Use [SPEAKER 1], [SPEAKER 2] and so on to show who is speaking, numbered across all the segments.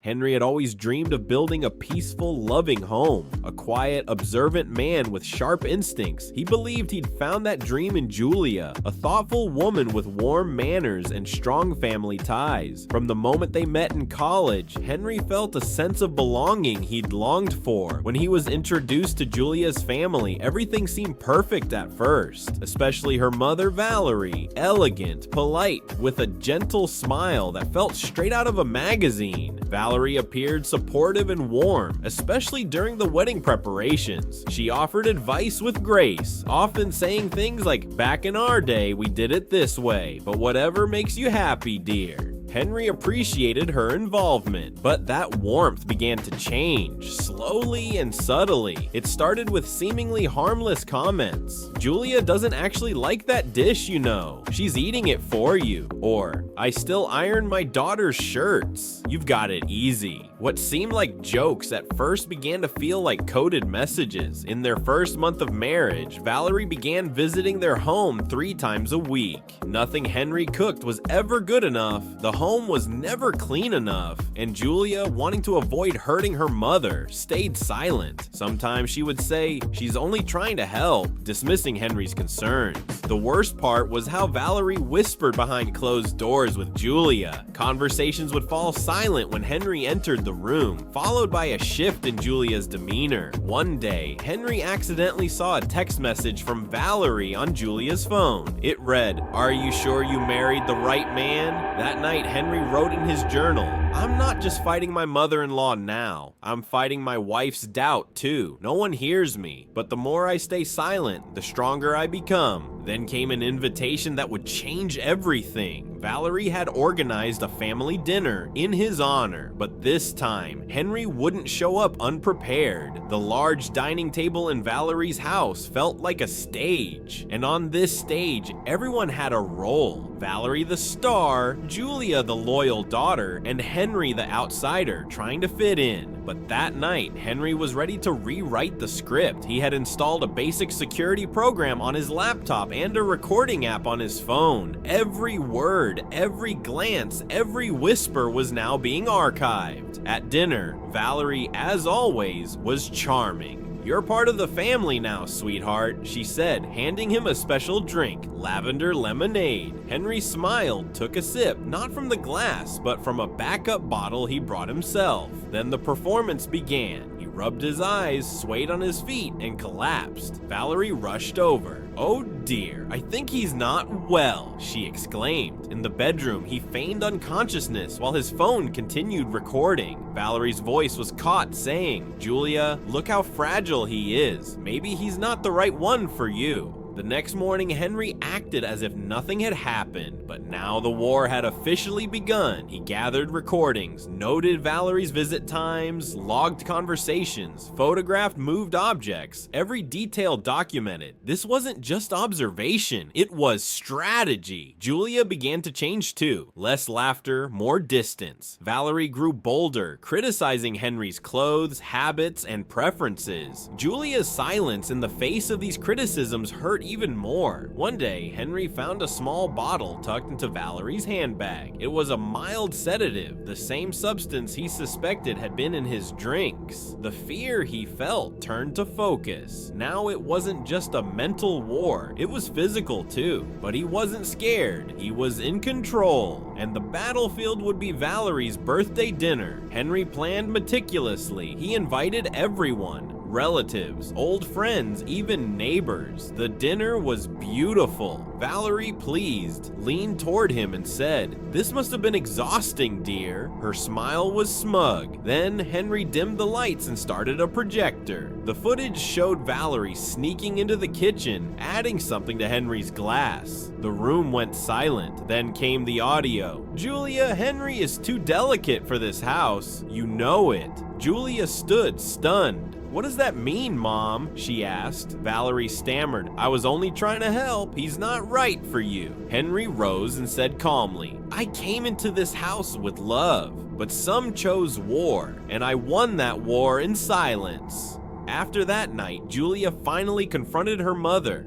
[SPEAKER 1] Henry had always dreamed of building a peaceful, loving home. A quiet, observant man with sharp instincts, he believed he'd found that dream in Julia, a thoughtful woman with warm manners and strong family ties. From the moment they met in college, Henry felt a sense of belonging he'd longed for. When he was introduced to Julia's family, everything seemed perfect at first, especially her mother Valerie, elegant, polite, with a gentle smile that felt straight out of a magazine. Valerie appeared supportive and warm, especially during the wedding preparations. She offered advice with grace, often saying things like, "Back in our day, we did it this way, but whatever makes you happy, dear." Henry appreciated her involvement, but that warmth began to change, slowly and subtly. It started with seemingly harmless comments. "Julia doesn't actually like that dish, you know. She's eating it for you." Or, "I still iron my daughter's shirts. You've got it easy." What seemed like jokes at first began to feel like coded messages. In their first month of marriage, Valerie began visiting their home 3 times a week. Nothing Henry cooked was ever good enough. The home was never clean enough, and Julia, wanting to avoid hurting her mother, stayed silent. Sometimes she would say, "She's only trying to help," dismissing Henry's concerns. The worst part was how Valerie whispered behind closed doors with Julia. Conversations would fall silent when Henry entered the room, followed by a shift in Julia's demeanor. One day, Henry accidentally saw a text message from Valerie on Julia's phone. It read, "Are you sure you married the right man?" That night, Henry wrote in his journal, "I'm not just fighting my mother-in-law now. I'm fighting my wife's doubt too. No one hears me, but the more I stay silent, the stronger I become." Then came an invitation that would change everything. Valerie had organized a family dinner in his honor, but this time, Henry wouldn't show up unprepared. The large dining table in Valerie's house felt like a stage, and on this stage, everyone had a role. Valerie the star, Julia the loyal daughter, and Henry the outsider trying to fit in. But that night, Henry was ready to rewrite the script. He had installed a basic security program on his laptop and a recording app on his phone. Every word, every glance, every whisper was now being archived. At dinner, Valerie, as always, was charming. "You're part of the family now, sweetheart," she said, handing him a special drink, lavender lemonade. Henry smiled, took a sip, not from the glass, but from a backup bottle he brought himself. Then the performance began. He rubbed his eyes, swayed on his feet, and collapsed. Valerie rushed over. "Oh dear, I think he's not well," she exclaimed. In the bedroom, he feigned unconsciousness while his phone continued recording. Valerie's voice was caught saying, "Julia, look how fragile he is. Maybe he's not the right one for you." The next morning, Henry acted as if nothing had happened, but now the war had officially begun. He gathered recordings, noted Valerie's visit times, logged conversations, photographed moved objects, every detail documented. This wasn't just observation, it was strategy. Julia began to change too. Less laughter, more distance. Valerie grew bolder, criticizing Henry's clothes, habits, and preferences. Julia's silence in the face of these criticisms hurt even more. One day, Henry found a small bottle tucked into Valerie's handbag. It was a mild sedative, the same substance he suspected had been in his drinks. The fear he felt turned to focus. Now it wasn't just a mental war, it was physical too. But he wasn't scared, he was in control. And the battlefield would be Valerie's birthday dinner. Henry planned meticulously. He invited everyone. Relatives, old friends, even neighbors. The dinner was beautiful. Valerie, pleased, leaned toward him and said, "This must have been exhausting, dear." Her smile was smug. Then Henry dimmed the lights and started a projector. The footage showed Valerie sneaking into the kitchen, adding something to Henry's glass. The room went silent. Then came the audio. "Julia, Henry is too delicate for this house. You know it." Julia stood stunned. "What does that mean, Mom?" she asked. Valerie stammered, "I was only trying to help. He's not right for you." Henry rose and said calmly, "I came into this house with love, but some chose war, and I won that war in silence." After that night, Julia finally confronted her mother.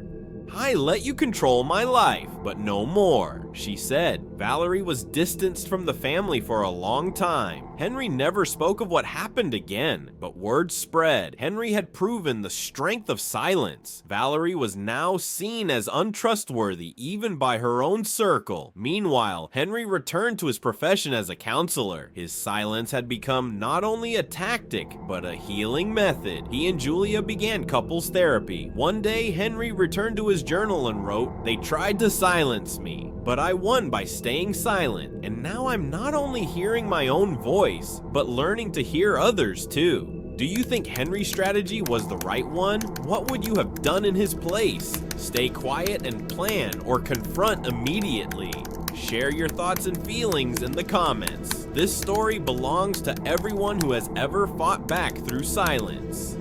[SPEAKER 1] "I let you control my life, but no more." She said Valerie was distanced from the family for a long time. Henry never spoke of what happened again, but word spread. Henry had proven the strength of silence. Valerie was now seen as untrustworthy even by her own circle. Meanwhile, Henry returned to his profession as a counselor. His silence had become not only a tactic, but a healing method. He and Julia began couples therapy. One day, Henry returned to his journal and wrote, "They tried to silence me, but I won by staying silent, and now I'm not only hearing my own voice, but learning to hear others too." Do you think Henry's strategy was the right one? What would you have done in his place? Stay quiet and plan, or confront immediately? Share your thoughts and feelings in the comments. This story belongs to everyone who has ever fought back through silence.